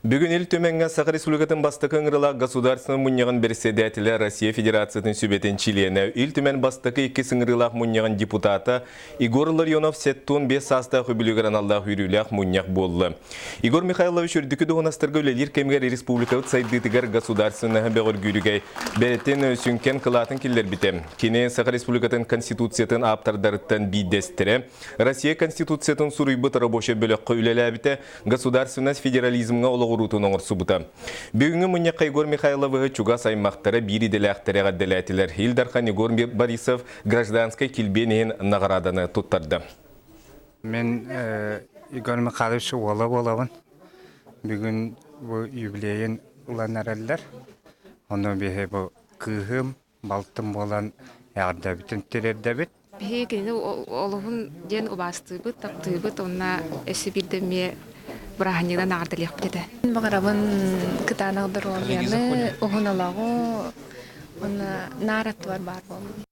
Бүгін ел төменгі Саха Республикатын бастықы ыңырыла государственный мұнияғын председателі Россия Федерацияның сөбетін Чилияны ел төмен бастықы 2 сыңырылақ мұнияғын депутаты Игорь Ларионов сеттун 5 саста хүбілігірін Аллах үйріліғ мұнияқ болды. Игорь Михайлович үрдікі доғынастырғы өлелер кемгер республикалық сайдытығар государственный бәғыр гүйрігей бәреттен сүнкен қылатын келдер бітем. Кене Саха Республикатын конституциятын аптардарыттан бейдестірі, Россия конституциятын сұрыйбыт рабочий бөлік қөйлелі әбіті государственность федерализмға олығы рутунun orsubuta. Бүгінгі мұнеқа Игорь Михайловы чуга саймақтары бири деләқтіріға деләтілер. Илдархан Игорь Борисов гражданской келбенен нағараданы тұттарды. Мен Игорь Михайлович олабын. Бүгін бұл юбилейін ұланар әлдер. Оны бейе бұл күхім, балтым болан әғырда бүтін терерді бет. Бейе кені олығын ден ұбасты бұт, тақты бұт, онына әсі бірдеме Браханьядан ардылық біледі. Бағарабын кытанағдыр олғаны, оғын алағу, оны нараттуар бар болу.